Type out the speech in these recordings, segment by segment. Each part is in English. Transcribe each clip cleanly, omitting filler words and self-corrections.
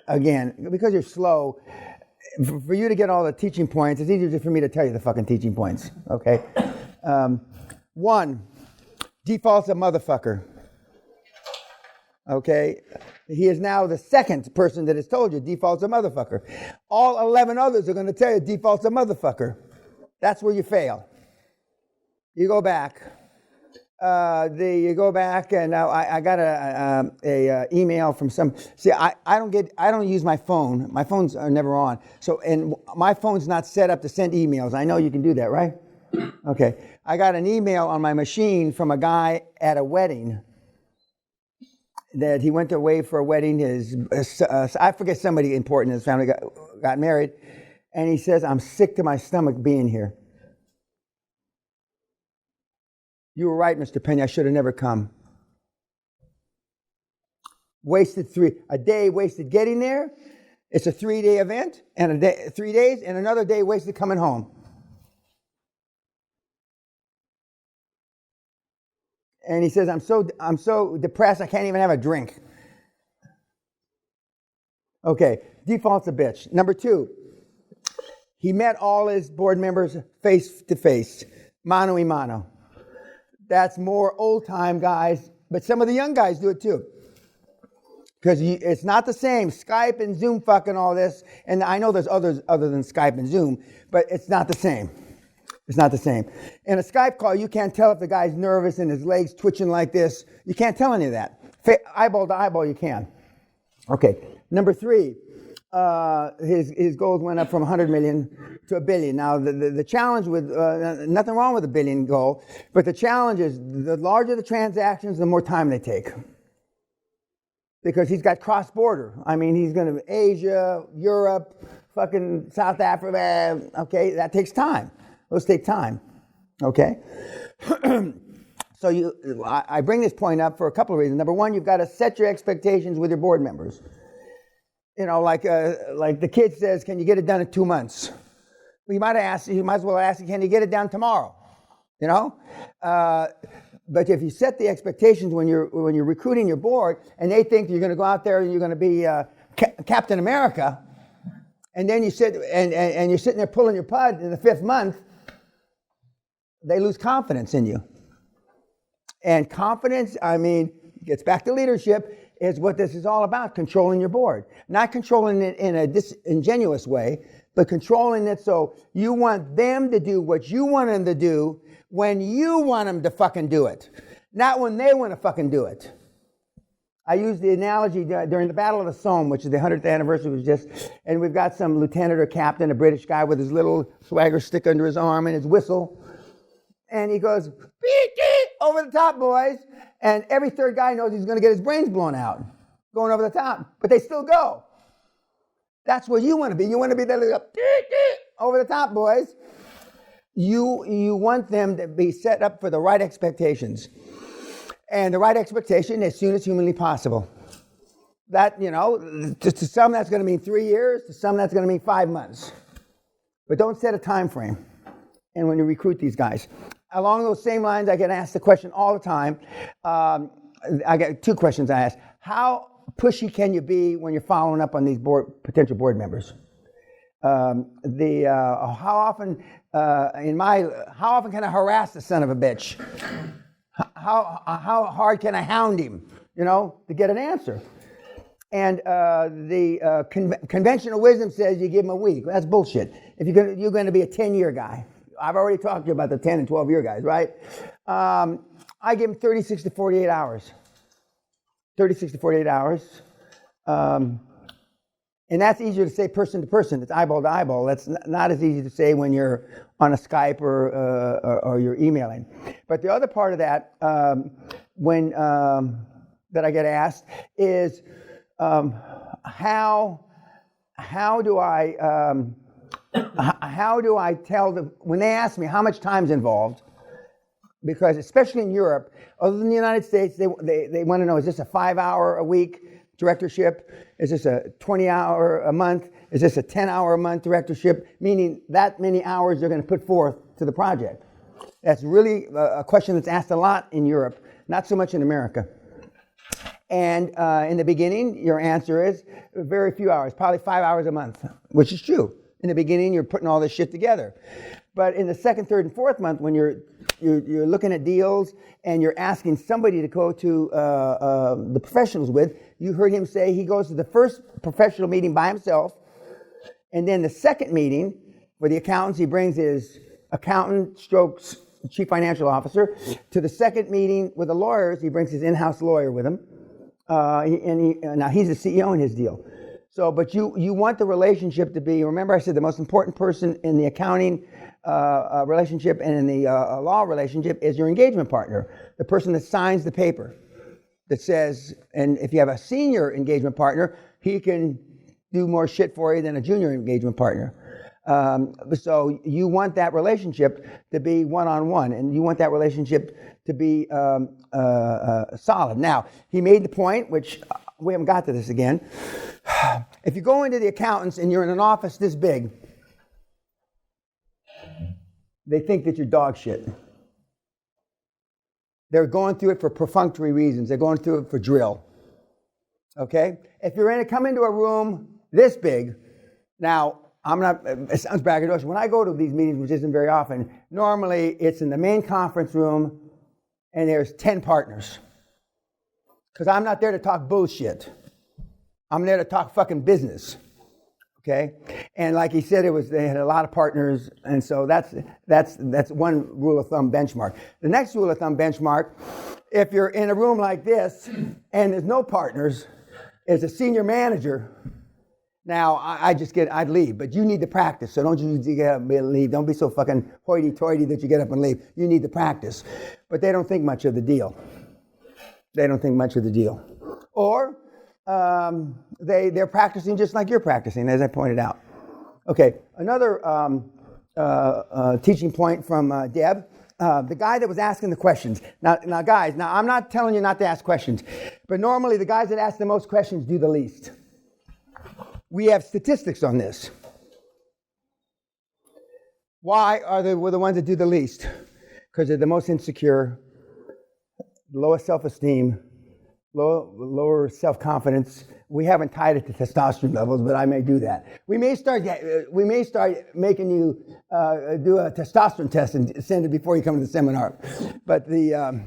again, because you're slow, for you to get all the teaching points, it's easier for me to tell you the fucking teaching points, okay? 1, default's a motherfucker, okay? He is now the second person that has told you default's a motherfucker. All 11 others are going to tell you default's a motherfucker. That's where you fail. You go back. You go back, and I got a email from some. See, I don't use my phone. My phones are never on. So, and my phone's not set up to send emails. I know you can do that, right? Okay. I got an email on my machine from a guy at a wedding. That he went away for a wedding. I forget, somebody important in his family got married, and he says, "I'm sick to my stomach being here. You were right, Mr. Peña. I should have never come. Wasted a day wasted getting there. It's a 3-day event, and 3 days, and another day wasted coming home." And he says, I'm so depressed I can't even have a drink. Okay, default's a bitch. Number 2, he met all his board members face to face, mano y mano. That's more old time guys, but some of the young guys do it too. Because it's not the same. Skype and Zoom fucking all this, and I know there's others other than Skype and Zoom, but it's not the same. It's not the same. In a Skype call, you can't tell if the guy's nervous and his legs twitching like this. You can't tell any of that. Eyeball to eyeball, you can. Okay. Number 3, his goals went up from 100 million to 1 billion. Now, the challenge with, nothing wrong with a billion goal, but the challenge is the larger the transactions, the more time they take. Because he's got cross-border. I mean, he's going to Asia, Europe, fucking South Africa. Okay, that takes time. Those take time, okay? So I bring this point up for a couple of reasons. Number 1, you've got to set your expectations with your board members. You know, like the kid says, "Can you get it done in 2 months?" Well, you might as well ask, "Can you get it done tomorrow?" You know? But if you set the expectations when you're recruiting your board, and they think you're going to go out there and you're going to be Captain America, and then you sit and you're sitting there pulling your pud in the 5th month, they lose confidence in you. And confidence, I mean, gets back to leadership, is what this is all about, controlling your board. Not controlling it in a disingenuous way, but controlling it so you want them to do what you want them to do when you want them to fucking do it. Not when they want to fucking do it. I used the analogy during the Battle of the Somme, which is the 100th anniversary, was just, and we've got some lieutenant or captain, a British guy with his little swagger stick under his arm and his whistle. And he goes, "Beep, beep, over the top, boys." And every third guy knows he's going to get his brains blown out, going over the top. But they still go. That's what you want to be. You want to be there, beep, beep, over the top, boys. You want them to be set up for the right expectations. And the right expectation as soon as humanly possible. That, you know, to some that's going to mean 3 years, to some that's going to mean 5 months. But don't set a time frame. And when you recruit these guys. Along those same lines, I get asked the question all the time. I get 2 questions I ask. How pushy can you be when you're following up on these potential board members? How often can I harass the son of a bitch? How hard can I hound him, you know, to get an answer? And the conventional wisdom says you give him a week. That's bullshit. If you're going to be a 10-year guy. I've already talked to you about the 10 and 12-year guys, right? I give them 36 to 48 hours. 36 to 48 hours. And that's easier to say person to person. It's eyeball to eyeball. That's not as easy to say when you're on a Skype or you're emailing. But the other part of that, that I get asked is, how do I tell them, when they ask me how much time's involved, because especially in Europe, other than the United States, they want to know, is this a 5-hour a week directorship? Is this a 20-hour a month? Is this a 10-hour a month directorship? Meaning that many hours they're going to put forth to the project. That's really a question that's asked a lot in Europe, not so much in America. And in the beginning, your answer is very few hours, probably 5 hours a month, which is true. In the beginning, you're putting all this shit together. But in the second, third, and fourth month, when you're looking at deals and you're asking somebody to go to the professionals with, you heard him say he goes to the first professional meeting by himself, and then the second meeting for the accountants, he brings his accountant strokes chief financial officer. To the second meeting with the lawyers, he brings his in-house lawyer with him. Now he's the CEO in his deal. So, but you want the relationship to be, remember I said the most important person in the accounting relationship and in the law relationship is your engagement partner, the person that signs the paper that says, and if you have a senior engagement partner, he can do more shit for you than a junior engagement partner. So you want that relationship to be one-on-one, and you want that relationship to be solid. Now, he made the point, which we haven't got to this again. If you go into the accountants and you're in an office this big, they think that you're dog shit. They're going through it for perfunctory reasons. They're going through it for drill. Okay? If you're come into a room this big, now, it sounds braggadocious. When I go to these meetings, which isn't very often, normally it's in the main conference room and there's 10 partners. Because I'm not there to talk bullshit. I'm there to talk fucking business. Okay? And like he said, they had a lot of partners, and so that's one rule of thumb benchmark. The next rule of thumb benchmark, if you're in a room like this and there's no partners, is a senior manager. Now, I'd leave, but you need to practice, so don't you get up and leave. Don't be so fucking hoity-toity that you get up and leave. You need to practice. But they don't think much of the deal. They don't think much of the deal. Or they're practicing just like you're practicing, as I pointed out. Okay, another teaching point from Deb. The guy that was asking the questions. Now, guys, I'm not telling you not to ask questions, but normally the guys that ask the most questions do the least. We have statistics on this. Why we're the ones that do the least? Because they're the most insecure, lowest self-esteem, lower self-confidence. We haven't tied it to testosterone levels, but I may do that. We may start making you do a testosterone test and send it before you come to the seminar. But the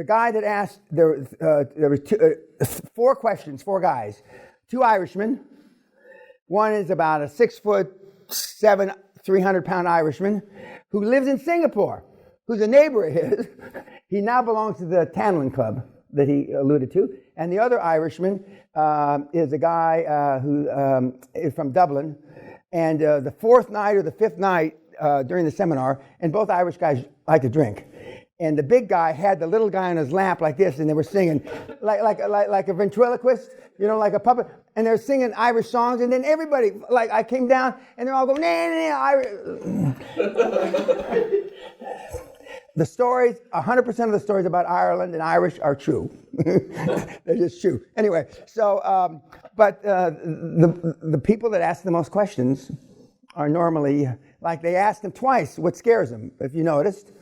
guy that asked, there were four questions, four guys. Two Irishmen. One is about a 6'7", 300-pound Irishman who lives in Singapore, who's a neighbor of his. He now belongs to the Tanlin Club that he alluded to. And the other Irishman is a guy who is from Dublin. And the fourth night or the fifth night during the seminar, and both Irish guys like to drink. And the big guy had the little guy on his lap like this, and they were singing like a ventriloquist, like a puppet. And they're singing Irish songs, and then everybody, I came down, and they're all going, nah, Irish. The stories, 100% of the stories about Ireland and Irish are true. They're just true. Anyway, so, but the people that ask the most questions are normally, they asked them twice what scares them, if you noticed.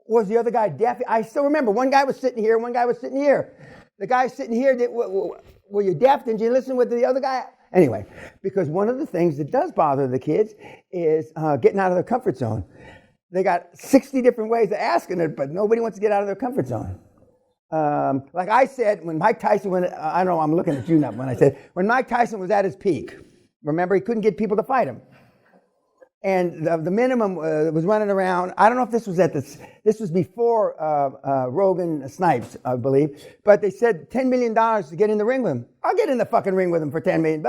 Was the other guy deaf? I still remember, one guy was sitting here, one guy was sitting here. The guy sitting here, were you deaf? Did you listen with the other guy? Anyway, because one of the things that does bother the kids is getting out of their comfort zone. They got 60 different ways of asking it, but nobody wants to get out of their comfort zone. Like I said, when Mike Tyson I know I'm looking at you now when I said, when Mike Tyson was at his peak, remember he couldn't get people to fight him. And the minimum was running around. I don't know if this was this was before Rogan Snipes, I believe. But they said $10 million to get in the ring with him. I'll get in the fucking ring with him for $10 million.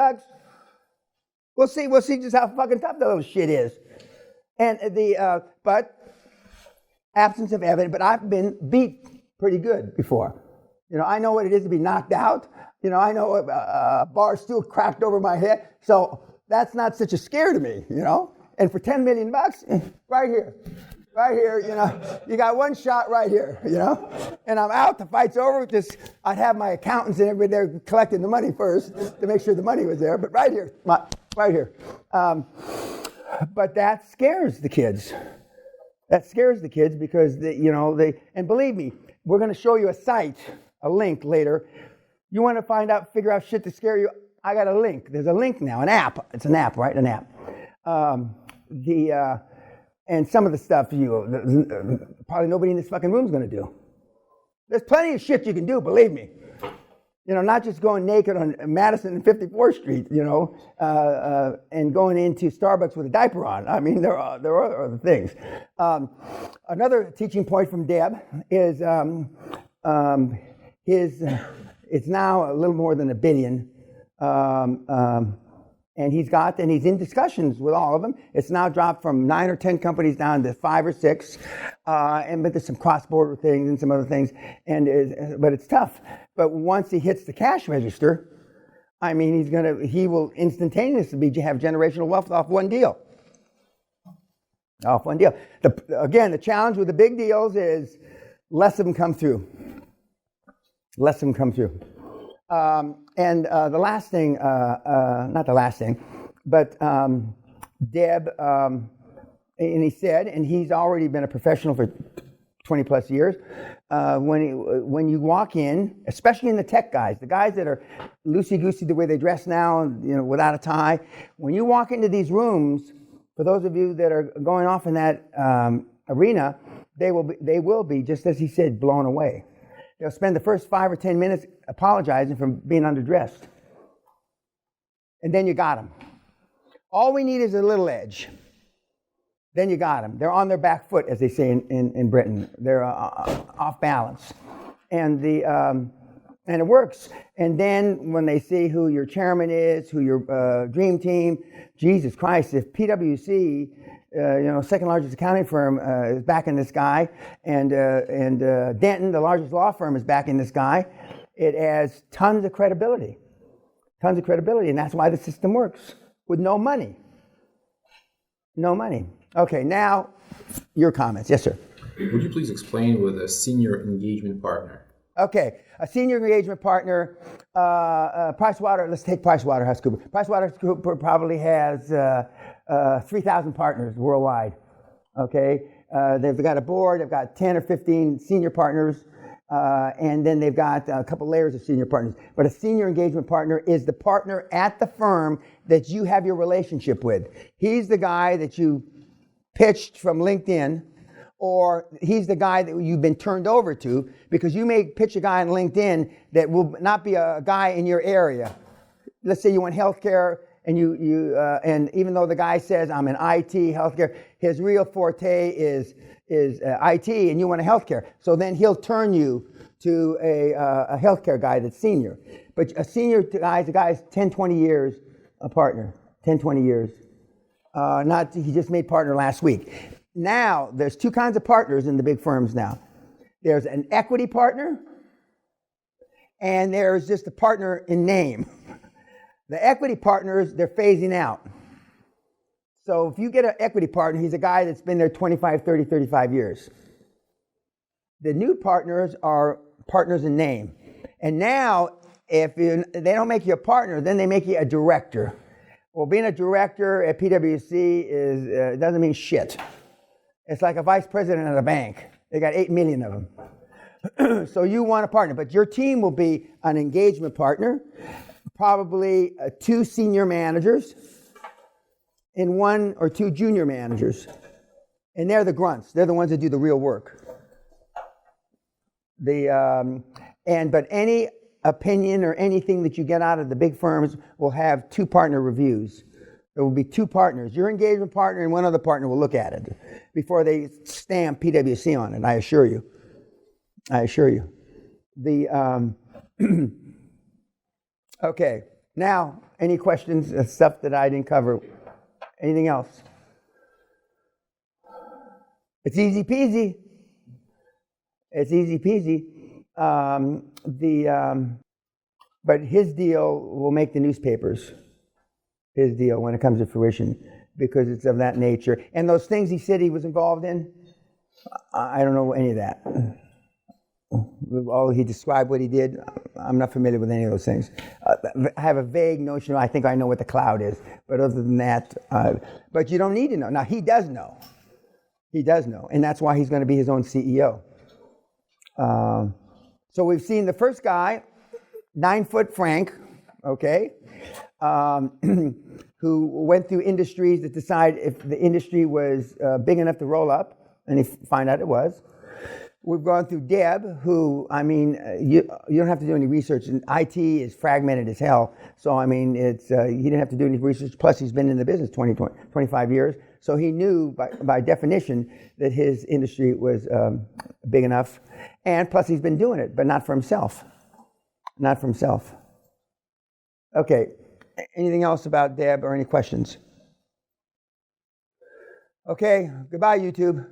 We'll see just how fucking tough that little shit is. And but absence of evidence. But I've been beat pretty good before. I know what it is to be knocked out. I know a bar stool cracked over my head. So that's not such a scare to me. And for $10 million, right here, you got one shot right here, and I'm out, the fight's over. I'd have my accountants and everybody there collecting the money first to make sure the money was there, but right here. But that scares the kids. That scares the kids because, and believe me, we're going to show you a site, a link later. You want to figure out shit to scare you? I got a link. There's a link now, an app. It's an app, right? An app. And some of the stuff probably nobody in this fucking room is going to do. There's plenty of shit you can do, believe me. Not just going naked on Madison and 54th Street, and going into Starbucks with a diaper on. I mean, there are other things. Another teaching point from Deb is it's now a little more than $1 billion. And he's in discussions with all of them. It's now dropped from 9 or 10 companies down to 5 or 6, but there's some cross-border things and some other things. But it's tough. But once he hits the cash register, I mean, he will instantaneously have generational wealth off one deal. Off one deal. Again, the challenge with the big deals is less of them come through. Less of them come through. And the last thing, not the last thing, but Deb, and he said, and he's already been a professional for 20 plus years, when you walk in, especially in the tech guys, the guys that are loosey-goosey the way they dress now, without a tie, when you walk into these rooms, for those of you that are going off in that arena, they will be, just as he said, blown away. They'll spend the first 5 or 10 minutes apologizing for being underdressed. And then you got them. All we need is a little edge. Then you got them. They're on their back foot, as they say in Britain. They're off balance. And it works. And then when they see who your chairman is, who your dream team, Jesus Christ, if PwC, second largest accounting firm, is backing this guy, and Denton, the largest law firm, is backing this guy, it adds tons of credibility. Tons of credibility, and that's why the system works, with no money. No money. Okay, now, your comments. Yes, sir. Would you please explain what a senior engagement partner? Okay, a senior engagement partner, let's take PricewaterhouseCoopers. PricewaterhouseCoopers probably has 3,000 partners worldwide, okay? They've got a board, they've got 10 or 15 senior partners, and then they've got a couple layers of senior partners. But a senior engagement partner is the partner at the firm that you have your relationship with. He's the guy that you pitched from LinkedIn, or he's the guy that you've been turned over to, because you may pitch a guy on LinkedIn that will not be a guy in your area. Let's say you want healthcare, and and even though the guy says, I'm in IT, healthcare, his real forte is IT, and you want a healthcare. So then he'll turn you to a healthcare guy that's senior. But a senior guy is a guy who's 10, 20 years a partner, 10, 20 years. He just made partner last week. Now, there's two kinds of partners in the big firms now. There's an equity partner, and there's just a partner in name. The equity partners, they're phasing out. So if you get an equity partner, he's a guy that's been there 25, 30, 35 years. The new partners are partners in name. And now, if they don't make you a partner, then they make you a director. Well, being a director at PwC doesn't mean shit. It's like a vice president at a bank. They got 8 million of them. So you want a partner, but your team will be an engagement partner, probably 2 senior managers, and 1 or 2 junior managers. And they're the grunts. They're the ones that do the real work. But any opinion or anything that you get out of the big firms will have 2 partner reviews. There will be 2 partners. Your engagement partner and 1 other partner will look at it before they stamp PwC on it, I assure you. Okay, now, any questions, stuff that I didn't cover? Anything else? It's easy peasy. But his deal will make the newspapers. His deal when it comes to fruition, because it's of that nature. And those things he said he was involved in, I don't know any of that. All he described what he did, I'm not familiar with any of those things. I have a vague notion. I think I know what the cloud is, but other than that, but you don't need to know. Now he does know, and that's why he's going to be his own CEO. So we've seen the first guy, 9-foot Frank, okay, who went through industries to decide if the industry was big enough to roll up, and he found out it was. We've gone through Deb, who, I mean, you don't have to do any research, and IT is fragmented as hell, so I mean, it's he didn't have to do any research, plus he's been in the business 25 years, so he knew by definition that his industry was big enough, and plus he's been doing it, but not for himself. Not for himself. Okay, anything else about Deb or any questions? Okay, goodbye, YouTube.